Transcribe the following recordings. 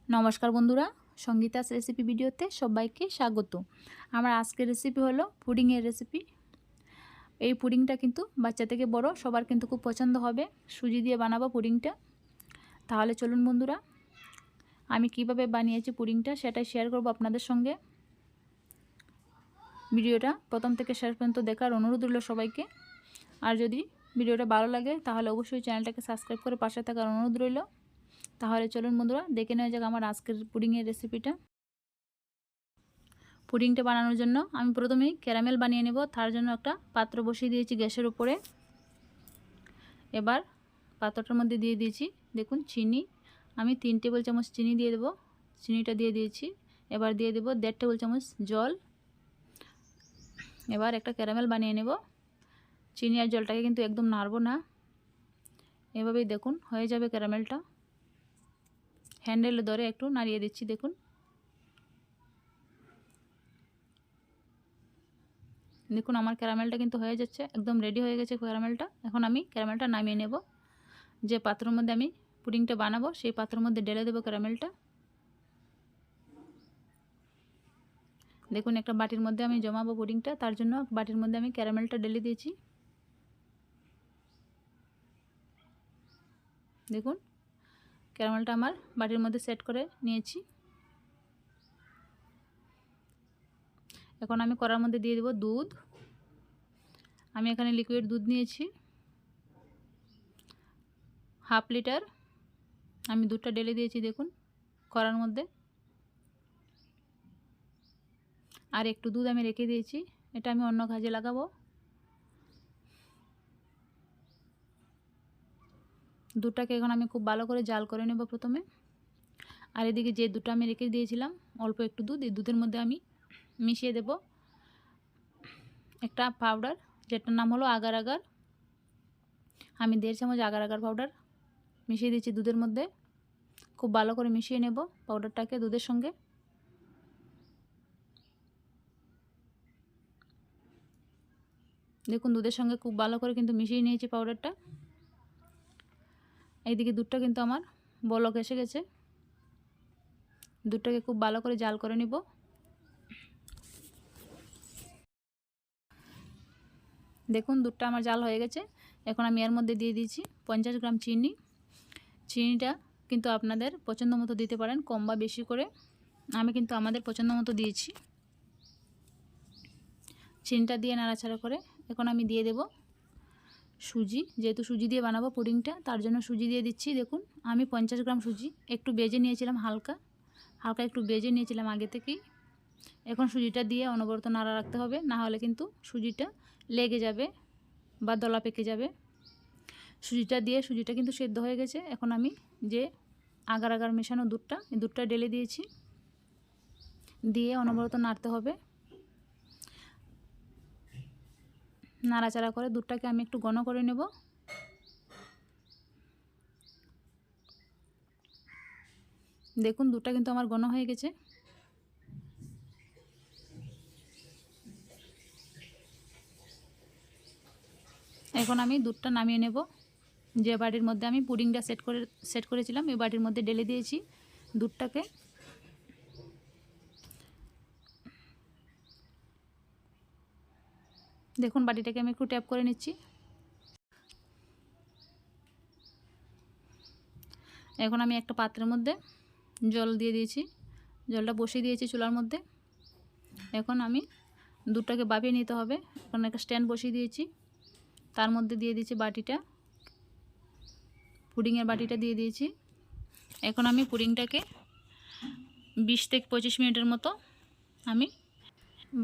নমস্কার বন্ধুরা, সঙ্গীতাস রেসিপি ভিডিওতে সবাইকে স্বাগত। আমার আজকের রেসিপি হলো পুডিংয়ের রেসিপি। এই পুডিংটা কিন্তু বাচ্চা থেকে বড় সবার কিন্তু খুব পছন্দ হবে। সুজি দিয়ে বানাবো পুডিংটা। তাহলে চলুন বন্ধুরা, আমি কিভাবে বানিয়েছি পুডিংটা সেটাই শেয়ার করব আপনাদের সঙ্গে। ভিডিওটা প্রথম থেকে শেষ পর্যন্ত দেখার অনুরোধ রইল সবাইকে। আর যদি ভিডিওটা ভালো লাগে তাহলে অবশ্যই চ্যানেলটাকে সাবস্ক্রাইব করে পাশে থাকার অনুরোধ রইল। তাহলে চলুন বন্ধুরা, দেখে নেওয়া যাক আমার আজকের পুডিংয়ের রেসিপিটা। পুডিংটা বানানোর জন্য আমি প্রথমেই ক্যারামেল বানিয়ে নেব। তার জন্য একটা পাত্র বসিয়ে দিয়েছি গ্যাসের উপরে। এবার পাত্রটার মধ্যে দিয়ে দিয়েছি দেখুন চিনি। আমি 3 টেবিল চামচ চিনি দিয়ে দেব। চিনিটা দিয়ে দিয়েছি। এবার দিয়ে দেব 1.5 টেবিল চামচ জল। এবার একটা ক্যারামেল বানিয়ে নেব। চিনি আর জলটাকে কিন্তু একদম নাড়বো না, এভাবেই দেখুন হয়ে যাবে ক্যারামেলটা। হ্যান্ডেল ধরে একটু নাড়িয়ে দিচ্ছি দেখুন। দেখুন আমার ক্যারামেলটা কিন্তু হয়ে যাচ্ছে, একদম রেডি হয়ে গেছে ক্যারামেলটা। এখন আমি ক্যারামেলটা নামিয়ে নেব। যে পাত্রের মধ্যে আমি পুডিংটা বানাবো সেই পাত্রের মধ্যে ঢেলে দেবো ক্যারামেলটা। দেখুন একটা বাটির মধ্যে আমি জমাবো পুডিংটা, তার জন্য বাটির মধ্যে আমি ক্যারামেলটা ঢেলে দিয়েছি। দেখুন ক্যারামেলটা আমার বাটির মধ্যে সেট করে নিয়েছি। এখন আমি কড়ার মধ্যে দিয়ে দেব দুধ। আমি এখানে লিকুইড দুধ নিয়েছি হাফ লিটার। আমি দুধটা ঢেলে দিয়েছি দেখুন কড়ার মধ্যে। আর একটু দুধ আমি রেখে দিয়েছি, এটা আমি অন্য কাজে লাগাবো। দুধটাকে এখন আমি খুব ভালো করে জাল করে নেব প্রথমে। আর এদিকে যে দুধটা আমি রেখে দিয়েছিলাম অল্প একটু দুধ, এই দুধের মধ্যে আমি মিশিয়ে দেব একটা পাউডার, যেটার নাম হলো আগার আগার। আমি 1.5 চামচ আগার আগার পাউডার মিশিয়ে দিয়েছি দুধের মধ্যে। খুব ভালো করে মিশিয়ে নেব পাউডারটাকে দুধের সঙ্গে। দেখুন দুধের সঙ্গে খুব ভালো করে কিন্তু মিশিয়ে নিয়েছি পাউডারটা। এইদিকে দুধটা কিন্তু আমার বলক এসে গেছে। দুধটাকে খুব ভালো করে জাল করে নিব। দেখুন দুধটা আমার জাল হয়ে গেছে। এখন আমি এর মধ্যে দিয়ে দিয়েছি 50 গ্রাম চিনি। চিনিটা কিন্তু আপনাদের পছন্দ মতো দিতে পারেন, কম বা বেশি করে। আমি কিন্তু আমাদের পছন্দ মতো দিয়েছি। চিনিটা দিয়ে নাড়াচাড়া করে এখন আমি দিয়ে দেব সুজি। যেহেতু সুজি দিয়ে বানাবো পুডিংটা, তার জন্য সুজি দিয়ে দিচ্ছি। দেখুন আমি 50 গ্রাম সুজি একটু বেজে নিয়েছিলাম, হালকা একটু বেজে নিয়েছিলাম আগে থেকেই। এখন সুজিটা দিয়ে অনবরত নাড়া রাখতে হবে, না হলে কিন্তু সুজিটা লেগে যাবে বা দলা পেকে যাবে। সুজিটা কিন্তু সেদ্ধ হয়ে গেছে। এখন আমি যে আগার আগার মেশানো দুধটা, এই দুধটা ঢেলে দিয়েছি। দিয়ে অনবরত নাড়তে হবে। নাড়াচাড়া করে দুধটাকে আমি একটু ঘন করে নেব। দেখুন দুধটা কিন্তু আমার ঘন হয়ে গেছে। এখন আমি দুধটা নামিয়ে নেব। যে বাটির মধ্যে আমি পুডিংটা সেট করেছিলাম এই বাটির মধ্যে ঢেলে দিয়েছি দুধটাকে। দেখুন বাটিটাকে আমি একটু ট্যাপ করে নিচ্ছি। এখন আমি একটা পাত্রের মধ্যে জল দিয়ে দিয়েছি, জলটা বসিয়ে দিয়েছি চুলার মধ্যে। এখন আমি দুধটাকে ভাপিয়ে নিতে হবে। এখন একটা স্ট্যান্ড বসিয়ে দিয়েছি, তার মধ্যে দিয়ে দিয়েছি বাটিটা, পুডিংয়ের বাটিটা দিয়ে দিয়েছি। এখন আমি পুডিংটাকে 20 থেকে 25 মিনিটের মতো আমি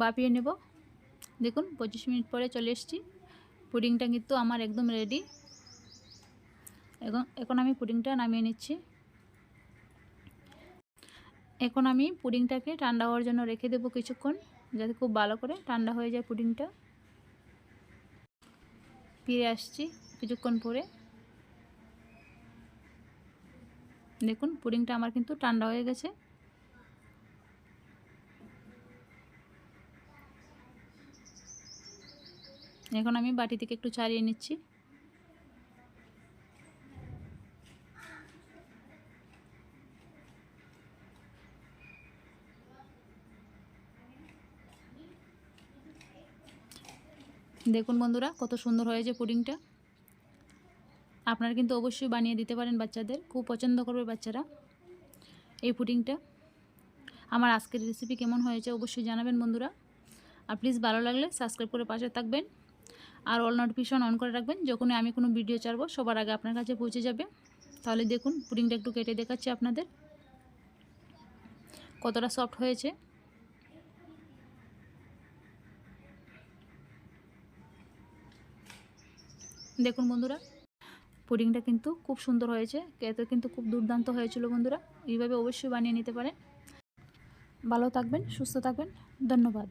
ভাপিয়ে নেব। দেখুন 25 মিনিট পরে চলে এসেছি। পুডিংটা কিন্তু আমার একদম রেডি। এখন আমি পুডিংটা নামিয়ে নিচ্ছি। এখন আমি পুডিংটাকে ঠান্ডা হওয়ার জন্য রেখে দেবো কিছুক্ষণ, যাতে খুব ভালো করে ঠান্ডা হয়ে যায় পুডিংটা। ফিরে আসছি কিছুক্ষণ পরে। দেখুন পুডিংটা আমার কিন্তু ঠান্ডা হয়ে গেছে। এখন আমি বাটি থেকে একটু ছাড়িয়ে নিচ্ছি। দেখুন বন্ধুরা কত সুন্দর হয়েছে পুডিংটা। আপনারা কিন্তু অবশ্যই বানিয়ে দিতে পারেন বাচ্চাদের, খুব পছন্দ করবে বাচ্চারা এই পুডিংটা। আমার আজকের রেসিপি কেমন হয়েছে অবশ্যই জানাবেন বন্ধুরা। আর প্লিজ ভালো লাগলে সাবস্ক্রাইব করে পাশে থাকবেন আর অল নোটিফিকেশন অন করে রাখবেন, যখনই আমি কোনো ভিডিও ছাড়বো সবার আগে আপনার কাছে পৌঁছে যাবে। তাহলে দেখুন পুডিংটা একটু কেটে দেখাচ্ছি আপনাদের কতটা সফট হয়েছে। দেখুন বন্ধুরা পুডিংটা কিন্তু খুব সুন্দর হয়েছে, খেতে কিন্তু খুব দুর্দান্ত হয়েছিল বন্ধুরা। এইভাবে অবশ্যই বানিয়ে নিতে পারেন। ভালো থাকবেন, সুস্থ থাকবেন, ধন্যবাদ।